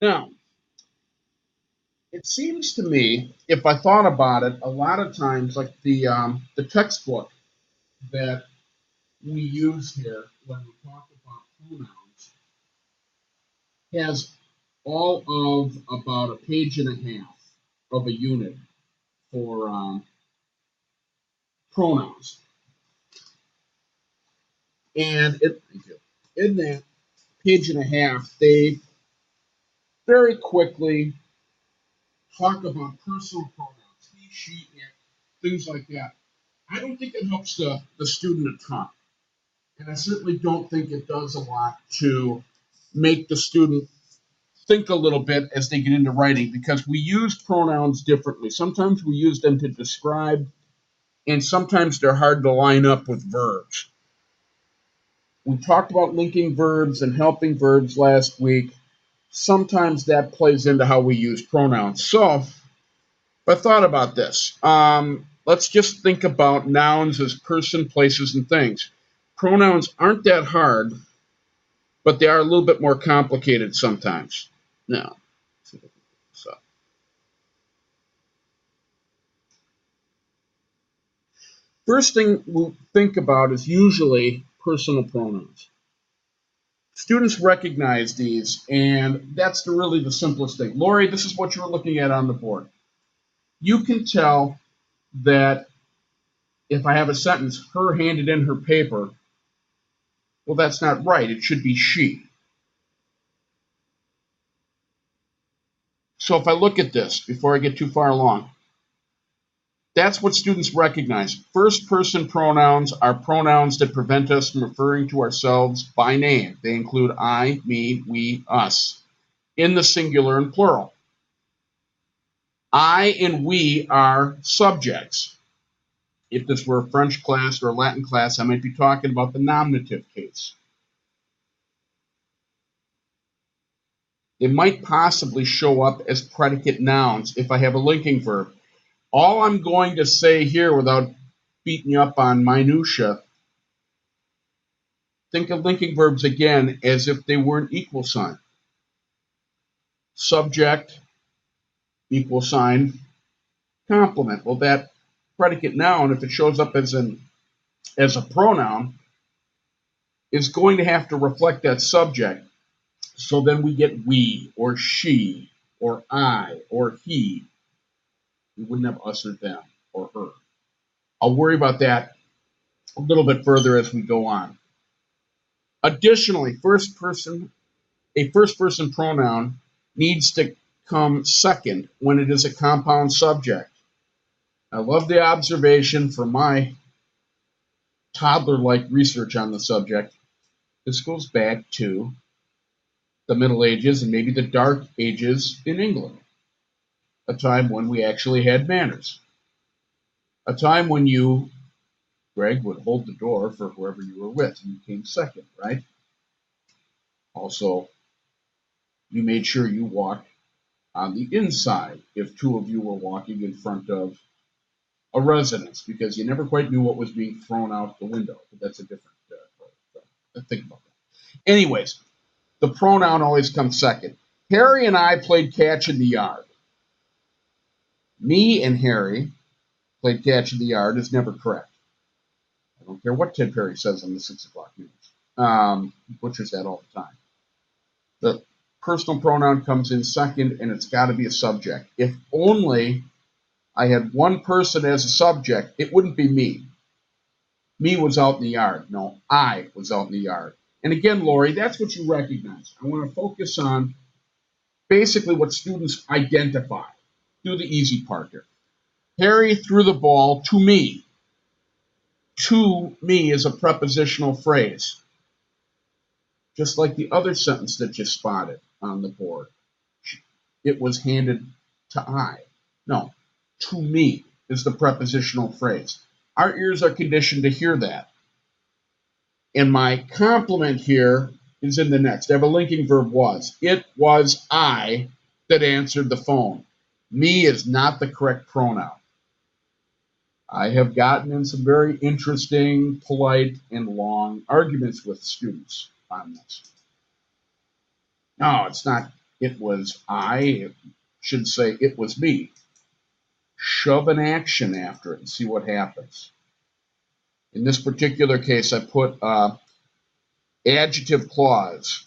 Now, it seems to me, if I thought about it, a lot of times, like the textbook that we use here when we talk about pronouns has all of about a page and a half of a unit for pronouns, and in that page and a half, they very quickly talk about personal pronouns, he, she, it, things like that. I don't think it helps the student a ton. And I certainly don't think it does a lot to make the student think a little bit as they get into writing because we use pronouns differently. Sometimes we use them to describe, and sometimes they're hard to line up with verbs. We talked about linking verbs and helping verbs last week. Sometimes that plays into how we use pronouns. So I thought about this. Let's just think about nouns as person, places, and things. Pronouns aren't that hard, but they are a little bit more complicated sometimes. Now, so first thing we'll think about is usually personal pronouns. Students recognize these, and that's really the simplest thing. Lori, this is what you're looking at on the board. You can tell that if I have a sentence, her handed in her paper, well, that's not right. It should be she. So if I look at this before I get too far along, that's what students recognize. First person pronouns are pronouns that prevent us from referring to ourselves by name. They include I, me, we, us, in the singular and plural. I and we are subjects. If this were a French class or a Latin class, I might be talking about the nominative case. They might possibly show up as predicate nouns if I have a linking verb. All I'm going to say here without beating you up on minutia, think of linking verbs again as if they were an equal sign. Subject, equal sign, complement. Well, that predicate noun, if it shows up as a pronoun, is going to have to reflect that subject. So then we get we or she or I or he. We wouldn't have us or them or her. I'll worry about that a little bit further as we go on. Additionally, a first person pronoun needs to come second when it is a compound subject. I love the observation from my toddler like research on the subject. This goes back to the Middle Ages and maybe the Dark Ages in England, a time when we actually had manners, a time when you, Greg, would hold the door for whoever you were with. You came second, right? Also, you made sure you walked on the inside if two of you were walking in front of a residence because you never quite knew what was being thrown out the window. But that's a different think about that. Anyways, the pronoun always comes second. Harry and I played catch in the yard. Me and Harry played catch in the yard is never correct. I don't care what Ted Perry says on the 6 o'clock news. He butchers that all the time. The personal pronoun comes in second, and it's got to be a subject. If only I had one person as a subject, it wouldn't be me. Me was out in the yard. No, I was out in the yard. And again, Lori, that's what you recognize. I want to focus on basically what students identify. Do the easy part here. Harry threw the ball to me. To me is a prepositional phrase, just like the other sentence that you spotted on the board. It was handed to I. No, to me is the prepositional phrase. Our ears are conditioned to hear that. And my complement here is in the next. I have a linking verb was. It was I that answered the phone. Me is not the correct pronoun. I have gotten in some very interesting, polite, and long arguments with students on this. No, it's not. It was I. It should say it was me. Shove an action after it and see what happens. In this particular case, I put adjective clause.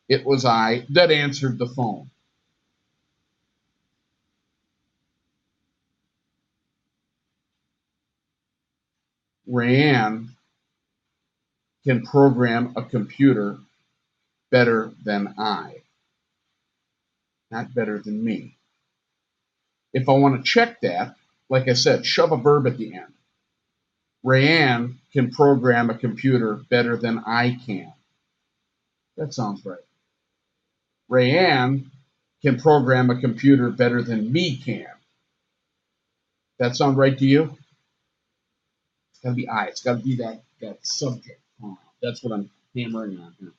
It was I that answered the phone. Rayanne can program a computer better than I, not better than me. If I want to check that, like I said, shove a verb at the end. Rayanne can program a computer better than I can. That sounds right. Rayanne can program a computer better than me can. That sound right to you? It's got to be I. It's got to be that subject pronoun. That's what I'm hammering on here.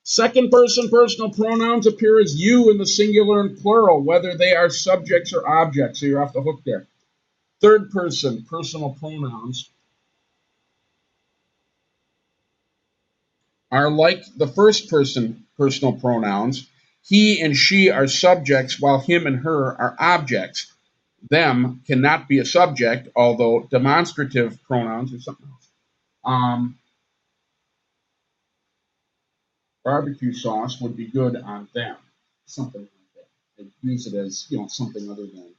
Second person personal pronouns appear as you in the singular and plural, whether they are subjects or objects. So you're off the hook there. Third person personal pronouns are like the first person personal pronouns. He and she are subjects, while him and her are objects. Them cannot be a subject, although demonstrative pronouns are something else. Barbecue sauce would be good on them, something like that. They'd use it as something other than.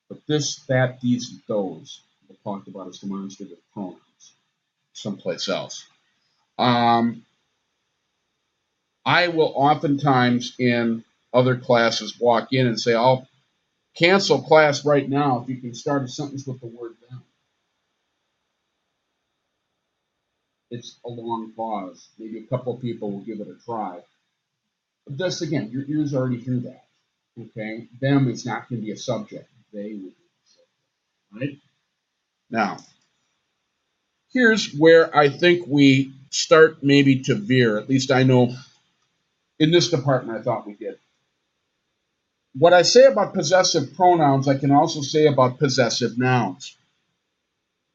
But this, that, these, those, we'll talk about as demonstrative pronouns someplace else. I will oftentimes in other classes walk in and say, I'll cancel class right now if you can start a sentence with the word them. It's a long pause. Maybe a couple of people will give it a try. But this, again, your ears already hear that. Okay? Them is not going to be a subject. They will be a subject. Right? Now, here's where I think we start maybe to veer. At least I know in this department I thought we did. What I say about possessive pronouns, I can also say about possessive nouns.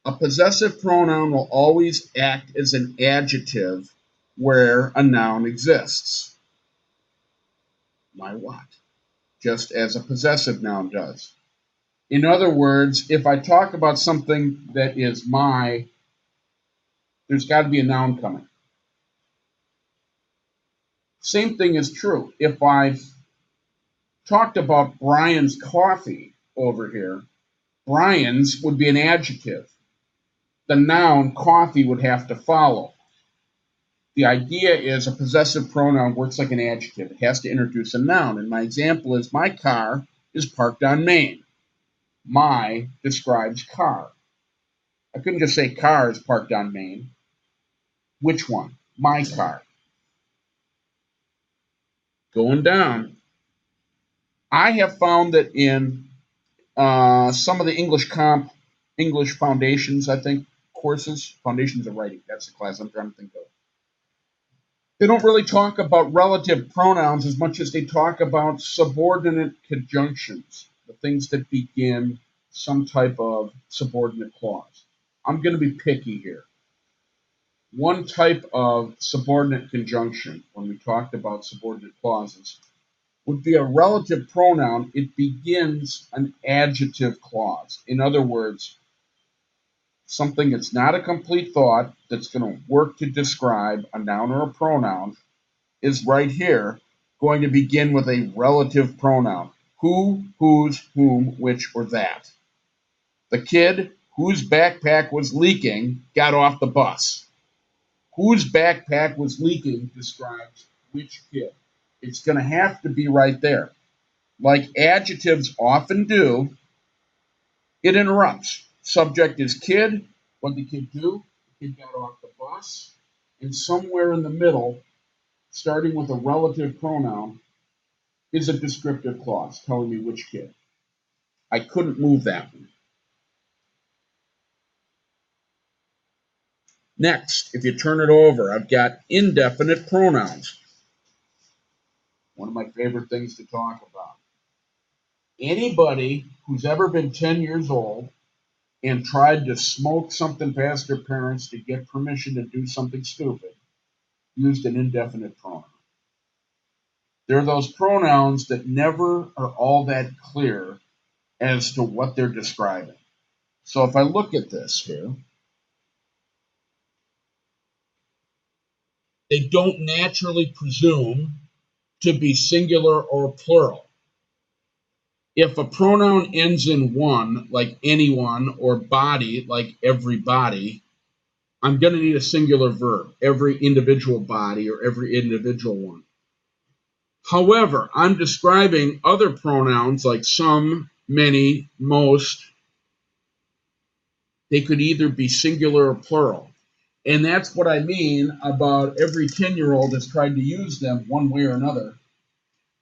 A possessive pronoun will always act as an adjective where a noun exists. My what? Just as a possessive noun does. In other words, if I talk about something that is my, there's got to be a noun coming. Same thing is true. If I've talked about Brian's coffee over here, Brian's would be an adjective. The noun coffee would have to follow. The idea is a possessive pronoun works like an adjective. It has to introduce a noun. And my example is my car is parked on Main. My describes car. I couldn't just say car is parked on Main. Which one? My car. Going down, I have found that in some of the English foundations, I think, courses, foundations of writing, that's the class I'm trying to think of. They don't really talk about relative pronouns as much as they talk about subordinate conjunctions, the things that begin some type of subordinate clause. I'm going to be picky here. One type of subordinate conjunction, when we talked about subordinate clauses, would be a relative pronoun. It begins an adjective clause. In other words, something that's not a complete thought that's going to work to describe a noun or a pronoun is right here going to begin with a relative pronoun. Who, whose, whom, which, or that. The kid whose backpack was leaking got off the bus. Whose backpack was leaking describes which kid. It's going to have to be right there. Like adjectives often do, it interrupts. Subject is kid. What did the kid do? The kid got off the bus. And somewhere in the middle, starting with a relative pronoun, is a descriptive clause telling me which kid. I couldn't move that one. Next, if you turn it over, I've got indefinite pronouns. One of my favorite things to talk about. Anybody who's ever been 10 years old and tried to smoke something past their parents to get permission to do something stupid used an indefinite pronoun. They're those pronouns that never are all that clear as to what they're describing. So if I look at this here, they don't naturally presume to be singular or plural. If a pronoun ends in one, like anyone, or body, like everybody, I'm going to need a singular verb, every individual body or every individual one. However, I'm describing other pronouns like some, many, most. They could either be singular or plural. And that's what I mean about every 10-year-old has tried to use them one way or another.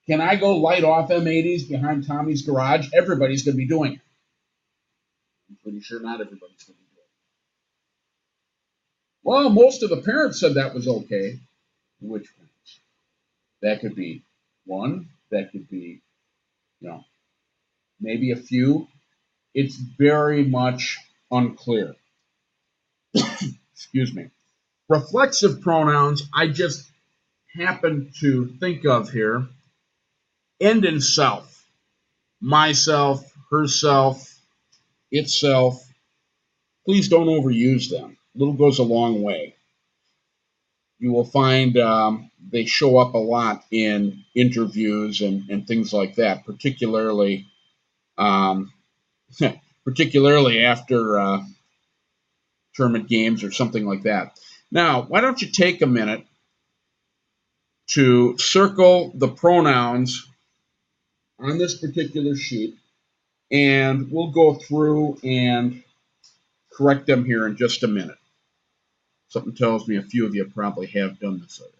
Can I go light off M80s behind Tommy's garage? Everybody's going to be doing it. I'm pretty sure not everybody's going to be doing it. Well, most of the parents said that was okay. Which parents? That could be one. That could be, maybe a few. It's very much unclear. Excuse me. Reflexive pronouns, I just happen to think of here, end in self. Myself, herself, itself. Please don't overuse them. Little goes a long way. You will find they show up a lot in interviews and things like that, particularly um, particularly after tournament games or something like that. Now, why don't you take a minute to circle the pronouns on this particular sheet, and we'll go through and correct them here in just a minute. Something tells me a few of you probably have done this already.